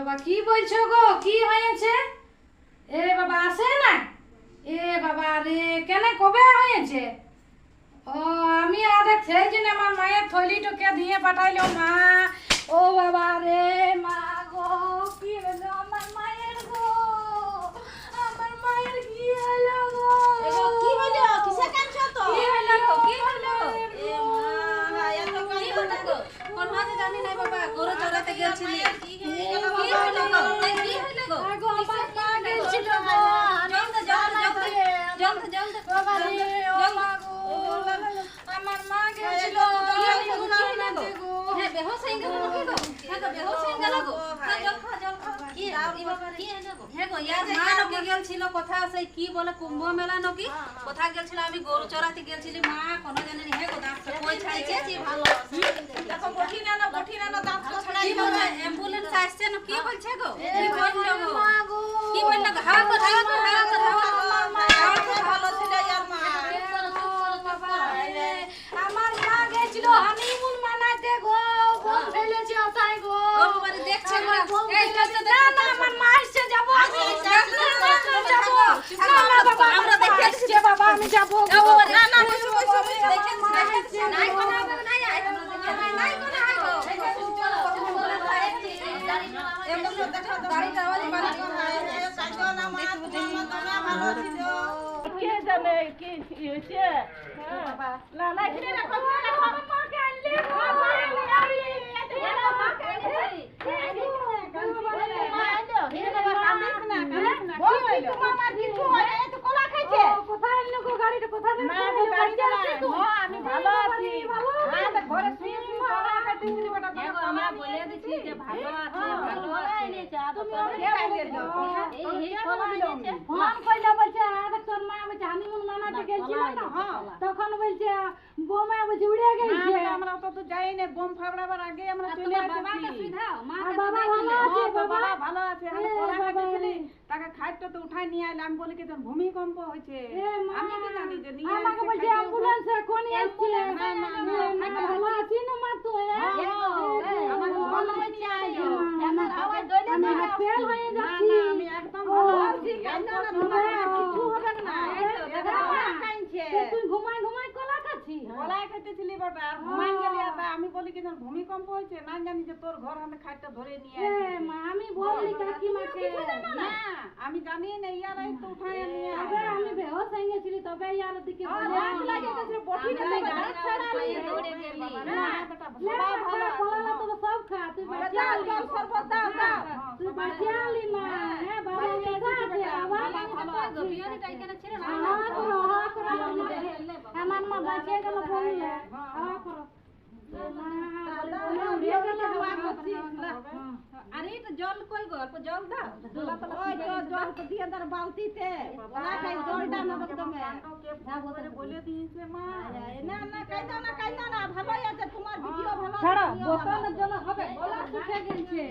বাবা কি বলছো গো, কি হয়েছে? এ বাবা আসে না। এ বাবা রে, কেন কবে হয়েছে? ও আমি আরে সেই জন্য আমার মায়ের থলিটাকে দিয়ে পাঠাইলো মা। ও বাবা রে মা গো, কি হলো আমার মায়ের গো? আমার মায়ের কি হলো গো? কি হলো? কিসে কাঁদছো তো? কি হলো গো? কি হলো? এ মা, এত কি হলো গো? কোন মাঝে জানি নাই বাবা, গরু চড়াতে গেছিলি। কি হলো গো? কি হলো গো? আগো আমার মা গেছিল গো। জলদি বাবা রে ও মা গো, আমার মা গেছিল। হ্যাঁ, বেহোশ হয়ে গেল নাকি গো? হ্যাঁ গো, বেহোশ হয়ে গেল গো। হ্যাঁ, জল খা। কি কি হলো গো? হ্যাঁ গো, ইয়ার মা নাকি গেছিল কোথাও, সেই কি বলে কুম্ভ মেলা নাকি কোথায় গেছিল। আমি গরু চড়াতে গেছিলি মা, কোনো জানি না। হ্যাঁ গো, দাঁত কই ছাইছে যে ভালো। দেখো বঠি না দাঁত ছড়াই। কি বলে অ্যাম্বুলেন্স আসছে না? কি বলছে গো? কি বললো গো? কি বললো গো? হাওয়া কর ভালো ছিল ইয়ার মা। আমার মা গেছিল হানিমুন মানাতে গো, বোন ফেলেছে ওটাই গো। ও বাবা রে, দেখছে না। এই না না, আমার মা এসে যাবো। আমরা দেখে আসছে বাবা, আমি যাবো। ও বাবা রে, না বসো দেখেন নাই কোন নাই আই তোমরা দেখে নাই কোন আই গো। এমন দেখো দাড়িটা ওই বাড়ি কাইতো না মা, তোমার ভালো ছিল। কে জানে কি হয়েছে? বাবা না না এখানে রাখো, আমার মাকে আনলে বাবা আমি কোথায় আনলো গো? গাড়িটা কোথায় আমি ভালো আছি। ঘরে শুয়ে শুয়ে কলা খাইতেছিলি বেটা। আমরা বলে দিছি যে ভালো আছে, ভালো আছে। এই কলা এনেছে। ফোন কইলা বলছে আরে তোর মা বলছে হানিমুন মানাতে গেছিল না, তখন বলছে বোমা বলছে উড়ে গেছে। আমরা তো যাই না, বোম ফাবড়াবার আগে আমরা চলে বাবাকে আসছি। সুধাও মা আর বাবা ভালো আছে? বাবা ভালো আছে। আমি কলা খাইতেছিলি, তাকে খাইতে তো উঠাই নিয়ে আইলাম। বলি কি তোর ভূমিকম্প হয়েছে। আমি কি জানি যে নিয়ে আমাকে আসছে, বলছে খাইতে অ্যাম্বুলেন্স এখন আসছে। না, ভালো আছি না মা তো? আমাকে ভালো নিয়ে আইলো। আমার আওয়াজ দইলে আমি ফেল হয়ে যাচ্ছি। আমি একদম ভালো আছি। কিছু হবে না। কাইনছে তুই ঘুমাই ঘুমাই কলা খাচ্ছি? কলাই খাইতেছিলি বেটা, আর ঘুমাই গেলি। আর আমি বলি কি তোর ভূমিকম্প হয়েছে, না জানি যে তোর ঘর আমি খাইতে ধরে নিয়ে আসি। মা আমি বলি কাকিমাকে না আমি জানি না, ইয়ারাই তো উঠায় নিয়ে তবে আমি বেহোশ হয়ে গেছিলি, তবে ইয়ার দিকে বটি না দৌড়ে গেলি। বেটা সবাই ভালো কলা তো সব খা, তুই বাঁচিয়ে আলি। জল শরবত দাও দাও। তুই বাঁচিয়ে আলি মা। হ্যাঁ বাবা কেসা আছে? আবার গো বিয়ারিটা এখানে ছিল না। আমার মা বাঁচিয়ে গেল বললে। আর এটা জল কই গো? অল্প জল দাও। দোলা তলা জল তো দিয়ে দাও বালতিতে। জলটা নেবে তুমি। বলে দিয়েছে মা। না কাইদো না ভালোই আছে, তোমার ভিডিও ভালো। ছাড়ো, বোতলের জন্য হবে। গলা শুকিয়ে গেছে।